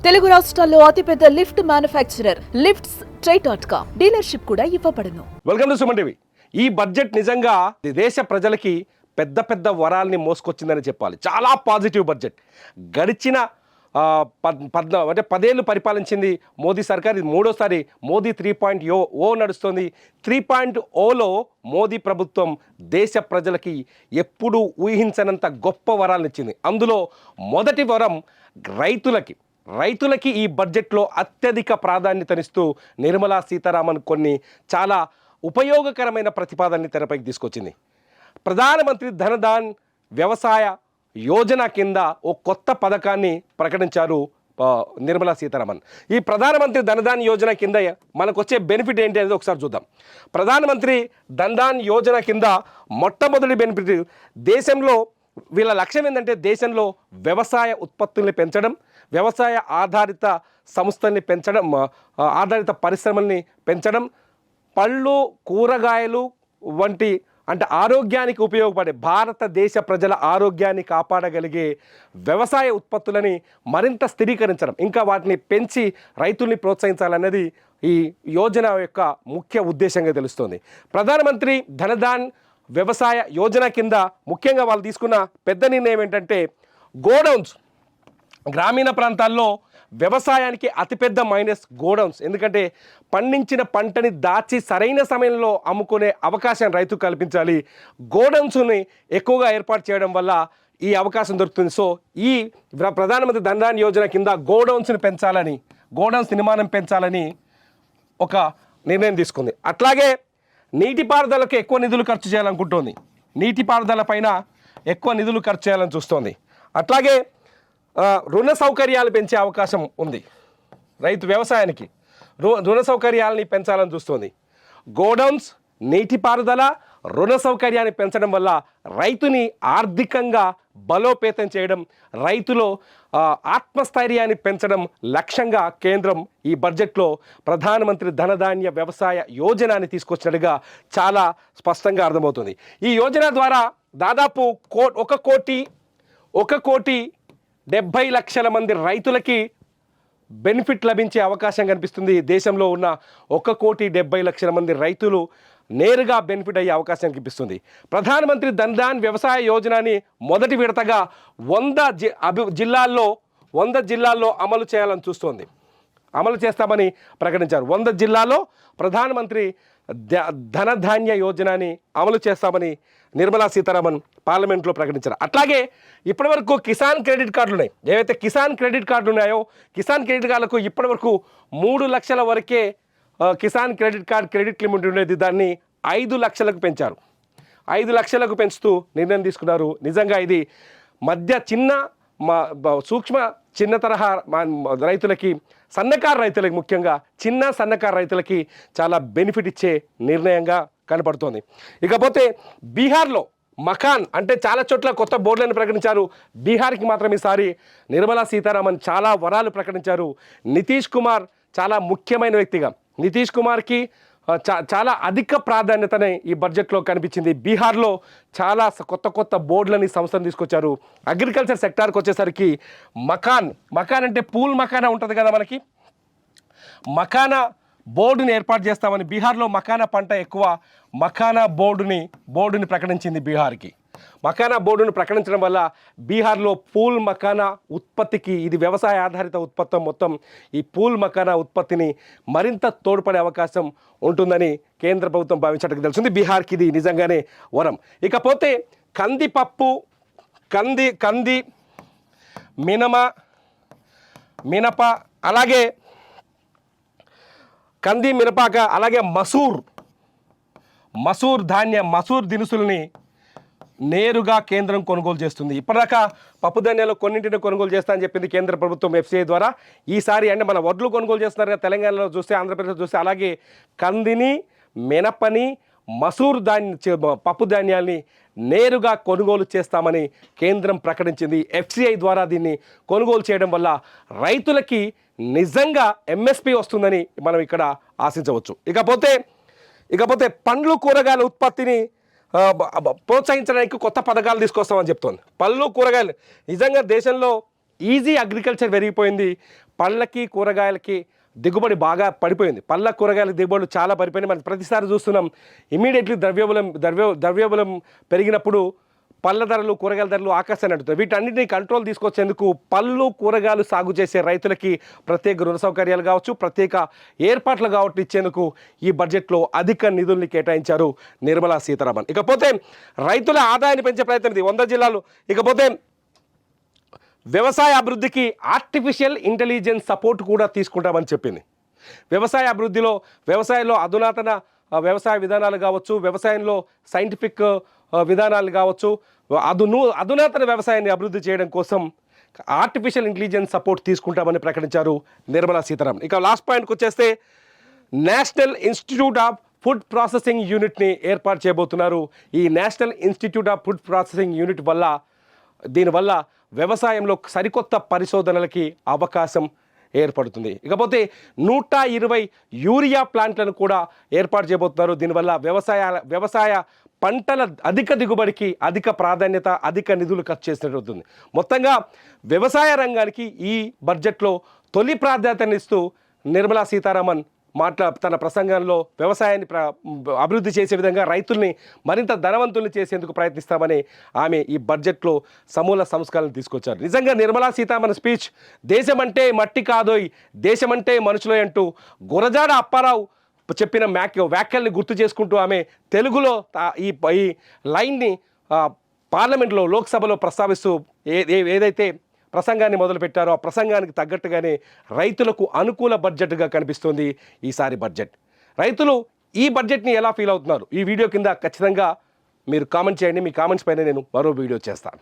తెలుగు రాష్ట్రాల్లో అతిపెద్ద lift manufacturer lifts ట్రై.com dealership కూడా ఇవ్వబడును. Welcome to Suman TV. ఈ బడ్జెట్ నిజంగా దేశ ప్రజలకి పెద్ద పెద్ద వరాల్ని మోసుకొచ్చిందని చెప్పాలి. చాలా పాజిటివ్ బడ్జెట్. గడిచిన 10 పరిపాలించింది మోదీ సర్కార్. ఇది మూడోసారి మోదీ 3.0 నడుస్తుంది. 3.0లో మోదీ ప్రభుత్వం దేశ ప్రజలకి ఎప్పుడూ ఊహించనంత గొప్ప వరాలను ఇచ్చింది. అందులో మొదటి వరం రైతులకి ఈ బడ్జెట్లో అత్యధిక ప్రాధాన్యతనిస్తూ నిర్మలా సీతారామన్ కొన్ని చాలా ఉపయోగకరమైన ప్రతిపాదనని తెరపైకి తీసుకొచ్చింది. ప్రధానమంత్రి ధనధాన్ వ్యవసాయ యోజన కింద ఓ కొత్త పథకాన్ని ప్రకటించారు నిర్మలా సీతారామన్. ఈ ప్రధానమంత్రి ధనధాన్ యోజన కింద మనకు వచ్చే బెనిఫిట్ ఏంటి అనేది ఒకసారి చూద్దాం. ప్రధానమంత్రి ధనధాన్ యోజన కింద మొట్టమొదటి బెనిఫిట్, దేశంలో వీళ్ళ లక్ష్యం ఏంటంటే దేశంలో వ్యవసాయ ఉత్పత్తుల్ని పెంచడం, వ్యవసాయ ఆధారిత సంస్థల్ని పెంచడం, ఆధారిత పరిశ్రమల్ని పెంచడం, పళ్ళు కూరగాయలు వంటి అంటే ఆరోగ్యానికి ఉపయోగపడే భారతదేశ ప్రజల ఆరోగ్యాన్ని కాపాడగలిగే వ్యవసాయ ఉత్పత్తులని మరింత స్థిరీకరించడం, ఇంకా వాటిని పెంచి రైతుల్ని ప్రోత్సహించాలన్నది ఈ యోజన యొక్క ముఖ్య ఉద్దేశంగా తెలుస్తోంది. ప్రధానమంత్రి ధనధాన్ వ్యవసాయ యోజన కింద ముఖ్యంగా వాళ్ళు తీసుకున్న పెద్ద నిర్ణయం ఏంటంటే గోడౌన్స్. గ్రామీణ ప్రాంతాల్లో వ్యవసాయానికి అతిపెద్ద మైనస్ గోడౌన్స్. ఎందుకంటే పండించిన పంటని దాచి సరైన సమయంలో అమ్ముకునే అవకాశం రైతు కల్పించాలి. గోడౌన్స్ని ఎక్కువగా ఏర్పాటు చేయడం వల్ల ఈ అవకాశం దొరుకుతుంది. సో ఈ ప్రధానమంత్రి ధనధాన్ యోజన కింద గోడౌన్స్ నిర్మాణం పెంచాలని ఒక నిర్ణయం తీసుకుంది. అట్లాగే నీటిపారుదలకు ఎక్కువ నిధులు ఖర్చు చేయాలనుకుంటోంది. నీటిపారుదల పైన ఎక్కువ నిధులు ఖర్చు చేయాలని చూస్తోంది. అట్లాగే రుణ సౌకర్యాలు పెంచే అవకాశం ఉంది. వ్యవసాయానికి రుణ సౌకర్యాలని పెంచాలని చూస్తోంది. గోడౌన్స్, నీటిపారుదల, రుణ సౌకర్యాన్ని పెంచడం వల్ల రైతుని ఆర్థికంగా బలోపేతం చేయడం, రైతులో ఆత్మస్థైర్యాన్ని పెంచడం లక్ష్యంగా కేంద్రం ఈ బడ్జెట్లో ప్రధానమంత్రి ధనధాన్య వ్యవసాయ యోజనని తీసుకొచ్చినట్టుగా చాలా స్పష్టంగా అర్థమవుతుంది. ఈ యోజన ద్వారా దాదాపు 1,70,00,000 మంది రైతులకి బెనిఫిట్ లభించే అవకాశం కనిపిస్తుంది. దేశంలో ఉన్న 1,70,00,000 మంది రైతులు నేరుగా బెనిఫిట్ అయ్యే అవకాశం కనిపిస్తుంది. ప్రధానమంత్రి ధనధాన్ వ్యవసాయ యోజనని మొదటి విడతగా 100 జిల్లాల్లో అమలు చేయాలని చూస్తోంది. అమలు చేస్తామని ప్రకటించారు. 100 జిల్లాల్లో ప్రధానమంత్రి ధనధాన్య యోజనని అమలు చేస్తామని నిర్మలా సీతారామన్ పార్లమెంట్లో ప్రకటించారు. అట్లాగే ఇప్పటివరకు కిసాన్ క్రెడిట్ కార్డులు ఉన్నాయి. ఏవైతే కిసాన్ క్రెడిట్ కార్డులు ఉన్నాయో కిసాన్ క్రెడిట్ కార్డులకు ఇప్పటివరకు 3 లక్షల వరకే కిసాన్ క్రెడిట్ లిమిట్ ఉండేది. దాన్ని 5 లక్షలకు పెంచారు. 5 లక్షలకు పెంచుతూ నిర్ణయం తీసుకున్నారు. నిజంగా ఇది సూక్ష్మ చిన్న తరహా రైతులకి, సన్నకారు రైతులకి, ముఖ్యంగా సన్నకారు రైతులకి చాలా బెనిఫిట్ ఇచ్చే నిర్ణయంగా కనపడుతోంది. ఇకపోతే బీహార్లో మకాన్ అంటే చాలా చోట్ల కొత్త బోర్డులను ప్రకటించారు. బీహార్కి మాత్రం ఈసారి నిర్మలా సీతారామన్ చాలా వరాలు ప్రకటించారు. నితీష్ కుమార్ చాలా ముఖ్యమైన వ్యక్తిగా, నితీష్ కుమార్కి చాలా అధిక ప్రాధాన్యతనే ఈ బడ్జెట్లో కనిపించింది. బీహార్లో చాలా కొత్త బోర్డులని సంస్థను తీసుకొచ్చారు. అగ్రికల్చర్ సెక్టార్కి వచ్చేసరికి మకాన్ అంటే పూల్ మకానా ఉంటుంది కదా మనకి, మకానా బోర్డుని ఏర్పాటు చేస్తామని బీహార్లో మకానా పంట ఎక్కువ. మకానా బోర్డుని ప్రకటించింది బీహార్కి. మకానా బోర్డును ప్రకటించడం వల్ల బీహార్లో పూల్ మకానా ఉత్పత్తికి, ఇది వ్యవసాయ ఆధారిత ఉత్పత్తి, మొత్తం ఈ పూల్ మకానా ఉత్పత్తిని మరింత తోడ్పడే అవకాశం ఉంటుందని కేంద్ర ప్రభుత్వం భావించడానికి తెలుస్తుంది. బీహార్కి ఇది నిజంగానే వరం. ఇకపోతే కందిపప్పు, మినప, అలాగే మినపాక, అలాగే మసూర్ దినుసుల్ని నేరుగా కేంద్రం కొనుగోలు చేస్తుంది. ఇప్పటిదాకా పప్పు ధాన్యాలు కొన్నింటిని కొనుగోలు చేస్తా అని చెప్పింది కేంద్ర ప్రభుత్వం ఎఫ్సిఐ ద్వారా. ఈసారి అంటే మన వడ్లు కొనుగోలు చేస్తున్నారు కదా తెలంగాణలో చూస్తే, ఆంధ్రప్రదేశ్లో చూస్తే, అలాగే కందిని, మినపని, పప్పు ధాన్యాల్ని నేరుగా కొనుగోలు చేస్తామని కేంద్రం ప్రకటించింది. ఎఫ్సిఐ ద్వారా దీన్ని కొనుగోలు చేయడం వల్ల రైతులకి నిజంగా ఎంఎస్పి వస్తుందని మనం ఇక్కడ ఆశించవచ్చు. ఇకపోతే పండ్లు కూరగాయల ఉత్పత్తిని ప్రోత్సహించడానికి కొత్త పథకాలు తీసుకొస్తామని చెప్తోంది. పళ్ళు కూరగాయలు నిజంగా దేశంలో ఈజీ అగ్రికల్చర్ పెరిగిపోయింది. పళ్ళకి కూరగాయలకి దిగుబడి బాగా పడిపోయింది. పళ్ళ కూరగాయల దిగుబడులు చాలా పడిపోయినాయి. మనం ప్రతిసారి చూస్తున్నాం ఇమీడియట్లీ ద్రవ్యోబలం పెరిగినప్పుడు పళ్ళ ధరలు కూరగాయల ధరలు ఆకాశాన్ని అంటుతాయి. వీటన్నిటిని కంట్రోల్ తీసుకొచ్చేందుకు పళ్ళు కూరగాయలు సాగు చేసే రైతులకి ప్రత్యేక రుణ సౌకర్యాలు కావచ్చు, ప్రత్యేక ఏర్పాట్లు కావచ్చు ఇచ్చేందుకు ఈ బడ్జెట్లో అధిక నిధుల్ని కేటాయించారు నిర్మలా సీతారామన్. ఇకపోతే రైతుల ఆదాయాన్ని పెంచే ప్రయత్నం ఇది 100 జిల్లాలు. ఇకపోతే వ్యవసాయ అభివృద్ధికి ఆర్టిఫిషియల్ ఇంటెలిజెన్స్ సపోర్ట్ కూడా తీసుకుంటామని చెప్పింది. వ్యవసాయ అభివృద్ధిలో వ్యవసాయంలో వ్యవసాయ విధానాలు కావచ్చు, వ్యవసాయంలో సైంటిఫిక్ విధానాలు కావచ్చు, అధునాతన వ్యవసాయాన్ని అభివృద్ధి చేయడం కోసం ఆర్టిఫిషియల్ ఇంటెలిజెన్స్ సపోర్ట్ తీసుకుంటామని ప్రకటించారు నిర్మలా సీతారామన్. ఇక లాస్ట్ పాయింట్కి వచ్చేస్తే national institute of food processing యూనిట్ని ఏర్పాటు చేయబోతున్నారు. ఈ national institute of food processing unit దీనివల్ల వ్యవసాయంలో సరికొత్త పరిశోధనలకి అవకాశం ఏర్పడుతుంది. ఇకపోతే 120 యూరియా ప్లాంట్లను కూడా ఏర్పాటు చేయబోతున్నారు. దీనివల్ల వ్యవసాయ పంటల అధిక దిగుబడికి అధిక ప్రాధాన్యత, అధిక నిధులు ఖర్చు చేసినట్టు అవుతుంది. మొత్తంగా వ్యవసాయ రంగానికి ఈ బడ్జెట్లో తొలి ప్రాధాన్యతనిస్తూ నిర్మలా సీతారామన్ తన ప్రసంగంలో వ్యవసాయాన్ని అభివృద్ధి చేసే విధంగా రైతుల్ని మరింత ధనవంతుల్ని చేసేందుకు ప్రయత్నిస్తామని ఆమె ఈ బడ్జెట్లో సమూల సంస్కరణలు తీసుకొచ్చారు. నిజంగా నిర్మలా సీతారామన్ స్పీచ్ దేశమంటే మట్టి కాదోయ్, దేశమంటే మనుషులో అంటూ గురజాడ అప్పారావు చెప్పిన వ్యాఖ్యల్ని గుర్తు చేసుకుంటూ ఆమె తెలుగులో ఈ లైన్ని పార్లమెంట్లో లోక్సభలో ప్రస్తావిస్తూ ఏదైతే ప్రసంగాన్ని మొదలుపెట్టారో ఆ ప్రసంగానికి తగ్గట్టుగానే రైతులకు అనుకూల బడ్జెట్గా కనిపిస్తుంది ఈసారి బడ్జెట్. రైతులు ఈ బడ్జెట్ని ఎలా ఫీల్ అవుతున్నారు? ఈ వీడియో కింద ఖచ్చితంగా మీరు కామెంట్ చేయండి. మీ కామెంట్స్ పైన నేను మరో వీడియో చేస్తాను.